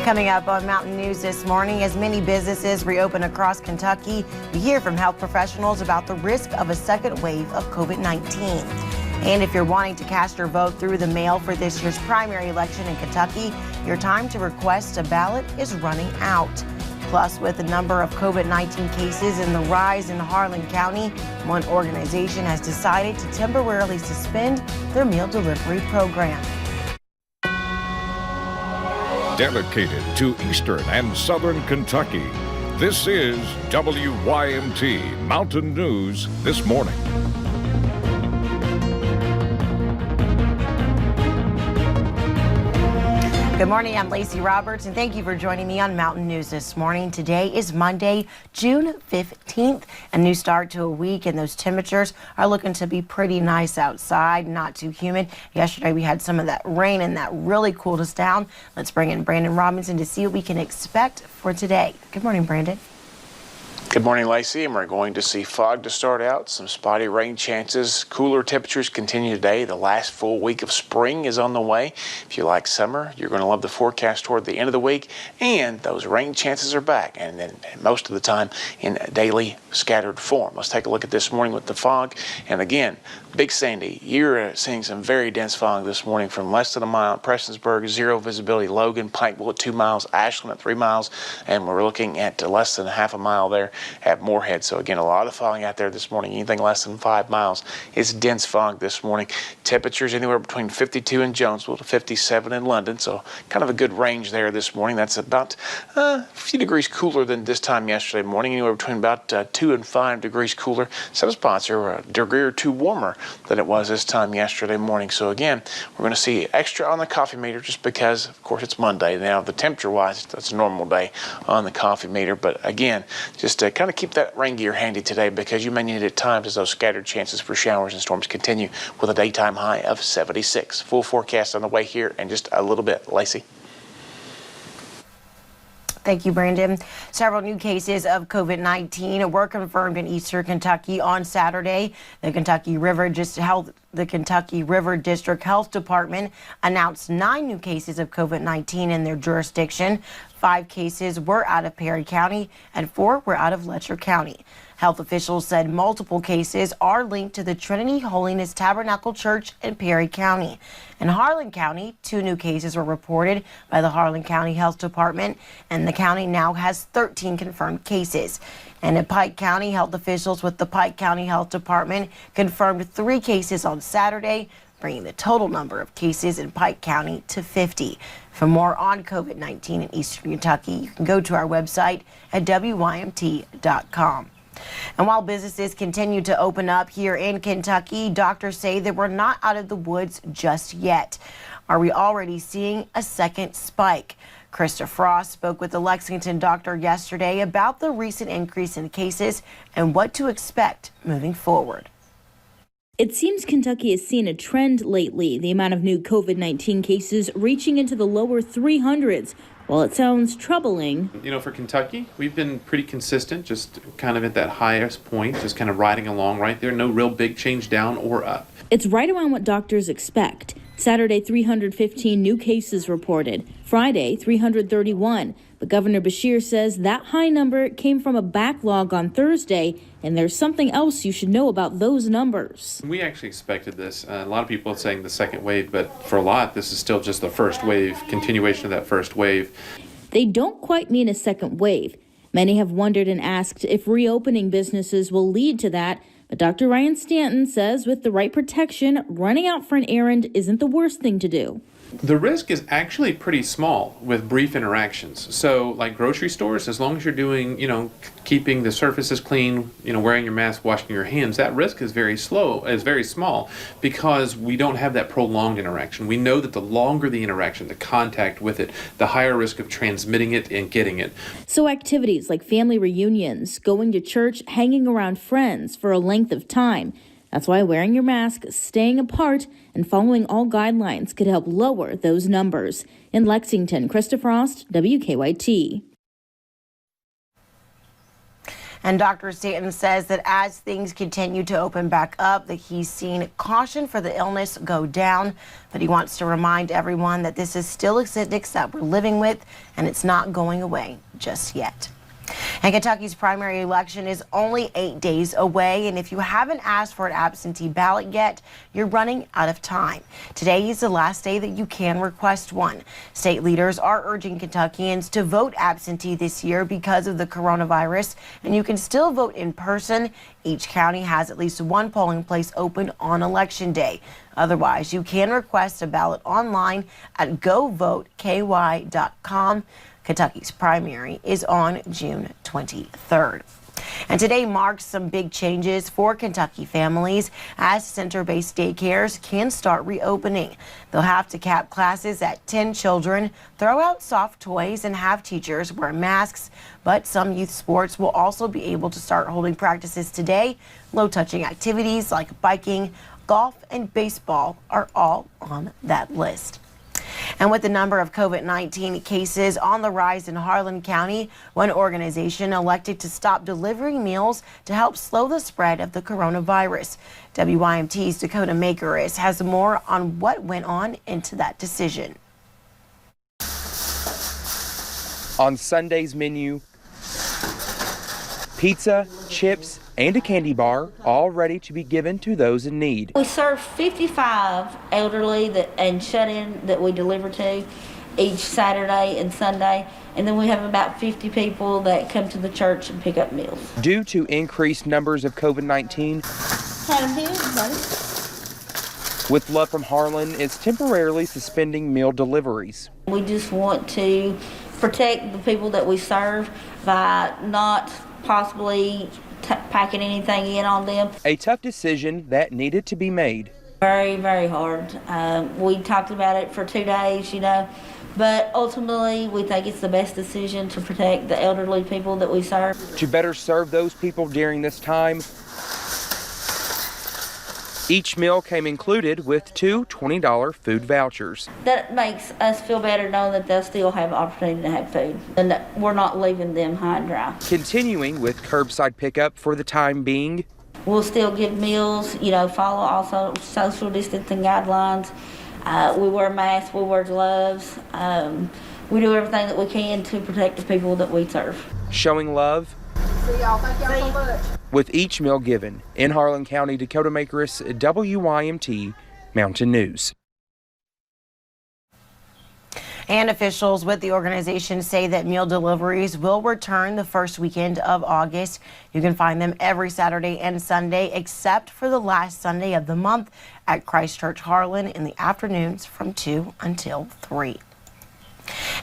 Coming up on Mountain News this morning, as many businesses reopen across Kentucky, we hear from health professionals about the risk of a second wave of COVID-19. And if you're wanting to cast your vote through the mail for this year's primary election in Kentucky, your time to request a ballot is running out. Plus, with the number of COVID-19 cases and the rise in Harlan County, one organization has decided to temporarily suspend their meal delivery program. Dedicated to Eastern and Southern Kentucky, this is WYMT Mountain News This Morning. Good morning, I'm Lacey Roberts, and thank you for joining me on Mountain News This Morning. Today is Monday, June 15th, a new start to a week, and those temperatures are looking to be pretty nice outside, not too humid. Yesterday we had some of that rain, and that really cooled us down. Let's bring in Brandon Robinson to see what we can expect for today. Good morning, Brandon. Good morning, Lacey, and we're going to see fog to start out, some spotty rain chances. Cooler temperatures continue today. The last full week of spring is on the way. If you like summer, you're going to love the forecast toward the end of the week, and those rain chances are back, and then most of the time in daily scattered form. Let's take a look at this morning with the fog, and again, Big Sandy, you're seeing some very dense fog this morning from less than a mile. Prestonsburg, 0 visibility. Logan, Pikeville at 2 miles. Ashland at 3 miles, and we're looking at less than half a mile there at Moorhead. So again, a lot of fog out there this morning. Anything less than 5 miles is dense fog this morning. Temperatures anywhere between 52 in Jonesville to 57 in London. So kind of a good range there this morning. That's about a few degrees cooler than this time yesterday morning. Anywhere between about 2 and 5 degrees cooler. Some spots are a degree or two warmer than it was this time yesterday morning. So again, we're going to see extra on the coffee meter just because, of course, it's Monday. Now, the temperature-wise, that's a normal day on the coffee meter. But again, just to kind of keep that rain gear handy today because you may need it at times as those scattered chances for showers and storms continue with a daytime high of 76. Full forecast on the way here in just a little bit. Lacey. Thank you, Brandon. Several new cases of COVID-19 were confirmed in eastern Kentucky on Saturday. The Kentucky River District Health Department announced 9 new cases of COVID-19 in their jurisdiction. 5 cases were out of Perry County and 4 were out of Letcher County. Health officials said multiple cases are linked to the Trinity Holiness Tabernacle Church in Perry County. In Harlan County, 2 new cases were reported by the Harlan County Health Department, and the county now has 13 confirmed cases. And in Pike County, health officials with the Pike County Health Department confirmed 3 cases on Saturday, bringing the total number of cases in Pike County to 50. For more on COVID-19 in eastern Kentucky, you can go to our website at WYMT.com. And while businesses continue to open up here in Kentucky, doctors say that we're not out of the woods just yet. Are we already seeing a second spike? Krista Frost spoke with the Lexington doctor yesterday about the recent increase in cases and what to expect moving forward. It seems Kentucky has seen a trend lately, the amount of new COVID-19 cases reaching into the lower 300s. While it sounds troubling, for Kentucky, we've been pretty consistent, just kind of at that highest point, just kind of riding along right there. No real big change down or up. It's right around what doctors expect. Saturday, 315 new cases reported. Friday, 331. But Governor Beshear says that high number came from a backlog on Thursday, and there's something else you should know about those numbers. We actually expected this. A lot of people are saying the second wave, but for a lot, this is still just the first wave, continuation of that first wave. They don't quite mean a second wave. Many have wondered and asked if reopening businesses will lead to that. But Dr. Ryan Stanton says with the right protection, running out for an errand isn't the worst thing to do. The risk is actually pretty small with brief interactions. So like grocery stores, as long as you're doing, keeping the surfaces clean, wearing your mask, washing your hands, that risk is very small because we don't have that prolonged interaction. We know that the longer the interaction, the contact with it, the higher risk of transmitting it and getting it. So activities like family reunions, going to church, hanging around friends for a length of time. That's why wearing your mask, staying apart, and following all guidelines could help lower those numbers. In Lexington, Krista Frost, WKYT. And Dr. Stanton says that as things continue to open back up, that he's seen caution for the illness go down, but he wants to remind everyone that this is still a sickness that we're living with, and it's not going away just yet. And Kentucky's primary election is only 8 days away, and if you haven't asked for an absentee ballot yet, you're running out of time. Today is the last day that you can request one. State leaders are urging Kentuckians to vote absentee this year because of the coronavirus, and you can still vote in person. Each county has at least one polling place open on Election Day. Otherwise, you can request a ballot online at govoteky.com. Kentucky's primary is on June 23rd. And today marks some big changes for Kentucky families as center-based daycares can start reopening. They'll have to cap classes at 10 children, throw out soft toys, and have teachers wear masks. But some youth sports will also be able to start holding practices today. Low-touching activities like biking, golf, and baseball are all on that list. And with the number of COVID-19 cases on the rise in Harlan County, one organization elected to stop delivering meals to help slow the spread of the coronavirus. WYMT's Dakota Makeris has more on what went on into that decision. On Sunday's menu, pizza, chips, and a candy bar, all ready to be given to those in need. We serve 55 elderly and shut-in that we deliver to each Saturday and Sunday, and then we have about 50 people that come to the church and pick up meals. Due to increased numbers of COVID-19, With Love from Harlan is temporarily suspending meal deliveries. We just want to protect the people that we serve by not possibly packing anything in on them. A tough decision that needed to be made. Very, very hard. We talked about it for 2 days, but ultimately we think it's the best decision to protect the elderly people that we serve. To better serve those people during this time, each meal came included with 2 $20 food vouchers. That makes us feel better knowing that they'll still have opportunity to have food and that we're not leaving them high and dry. Continuing with curbside pickup for the time being. We'll still give meals, follow also social distancing guidelines. We wear masks, we wear gloves. We do everything that we can to protect the people that we serve. Showing love. See y'all. Thank y'all so much. With each meal given. In Harlan County, Dakota Makeris, WYMT Mountain News. And officials with the organization say that meal deliveries will return the first weekend of August. You can find them every Saturday and Sunday, except for the last Sunday of the month at Christ Church Harlan in the afternoons from 2 until 3.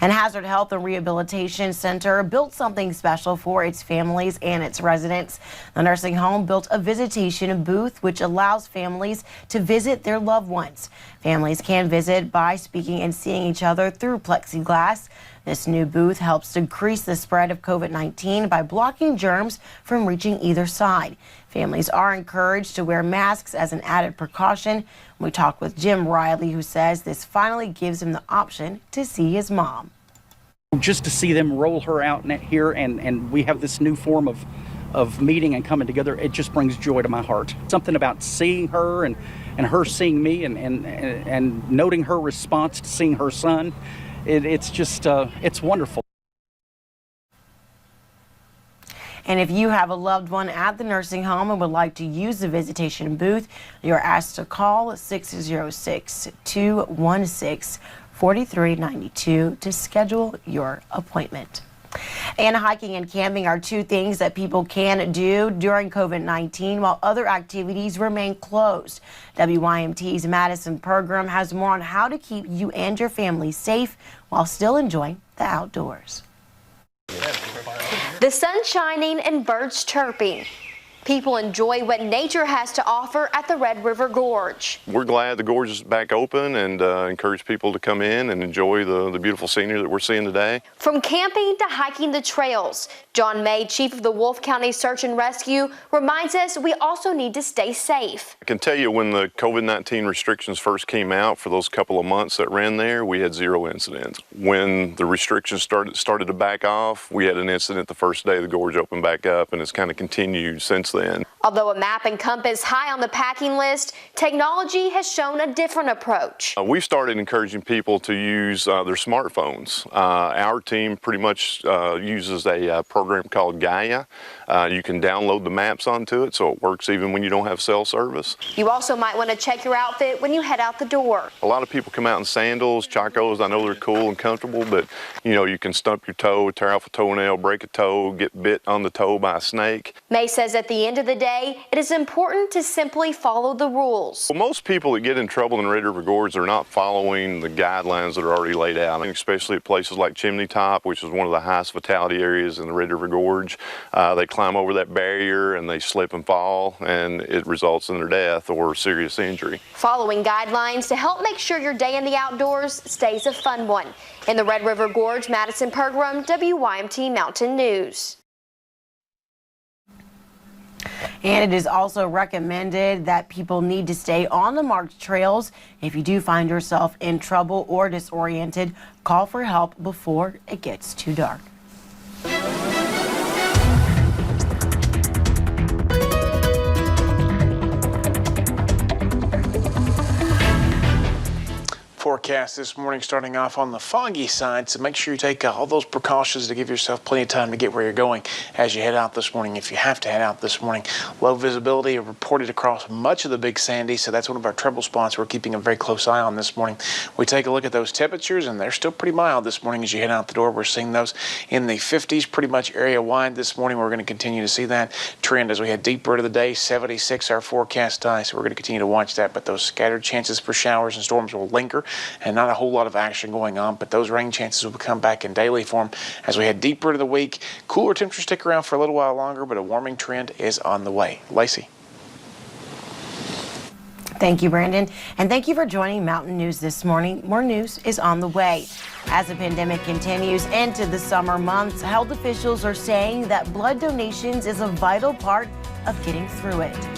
And Hazard Health and Rehabilitation Center built something special for its families and its residents. The nursing home built a visitation booth which allows families to visit their loved ones. Families can visit by speaking and seeing each other through plexiglass. This new booth helps decrease the spread of COVID-19 by blocking germs from reaching either side. Families are encouraged to wear masks as an added precaution. We talked with Jim Riley, who says this finally gives him the option to see his mom. Just to see them roll her out here and we have this new form of meeting and coming together, it just brings joy to my heart. Something about seeing her and her seeing me and noting her response to seeing her son. It's just, it's wonderful. And if you have a loved one at the nursing home and would like to use the visitation booth, you're asked to call 606-216-4392 to schedule your appointment. And hiking and camping are two things that people can do during COVID-19 while other activities remain closed. WYMT's Madison program has more on how to keep you and your family safe while still enjoying the outdoors. The sun shining and birds chirping. People enjoy what nature has to offer at the Red River Gorge. We're glad the gorge is back open and encourage people to come in and enjoy the beautiful scenery that we're seeing today. From camping to hiking the trails, John May, chief of the Wolfe County Search and Rescue, reminds us we also need to stay safe. I can tell you when the COVID-19 restrictions first came out for those couple of months that ran there, we had 0 incidents. When the restrictions started to back off, we had an incident the first day the gorge opened back up, and it's kind of continued since then. Although a map and compass high on the packing list, technology has shown a different approach. We've started encouraging people to use their smartphones. Our team pretty much uses a program called Gaia. You can download the maps onto it, so it works even when you don't have cell service. You also might want to check your outfit when you head out the door. A lot of people come out in sandals, chacos. I know they're cool and comfortable, but you can stump your toe, tear off a toenail, break a toe, get bit on the toe by a snake. May says at the end of the day, it is important to simply follow the rules. Well, most people that get in trouble in Red River Gorge are not following the guidelines that are already laid out, especially at places like Chimney Top, which is one of the highest fatality areas in the Red River Gorge. They climb over that barrier and they slip and fall, and it results in their death or serious injury. Following guidelines to help make sure your day in the outdoors stays a fun one. In the Red River Gorge, Madison Pergram, WYMT Mountain News. And it is also recommended that people need to stay on the marked trails. If you do find yourself in trouble or disoriented, call for help before it gets too dark. Forecast this morning starting off on the foggy side, so make sure you take all those precautions to give yourself plenty of time to get where you're going as you head out this morning. If you have to head out this morning, low visibility reported across much of the Big Sandy, so that's one of our trouble spots we're keeping a very close eye on this morning. We take a look at those temperatures, and they're still pretty mild this morning as you head out the door. We're seeing those in the 50s pretty much area-wide this morning. We're going to continue to see that trend as we head deeper into the day. 76 our forecast high, so we're going to continue to watch that, but those scattered chances for showers and storms will linger, and not a whole lot of action going on, but those rain chances will come back in daily form as we head deeper into the week. Cooler temperatures stick around for a little while longer, but a warming trend is on the way. Lacey. Thank you, Brandon. And thank you for joining Mountain News this morning. More news is on the way. As the pandemic continues into the summer months, health officials are saying that blood donations is a vital part of getting through it.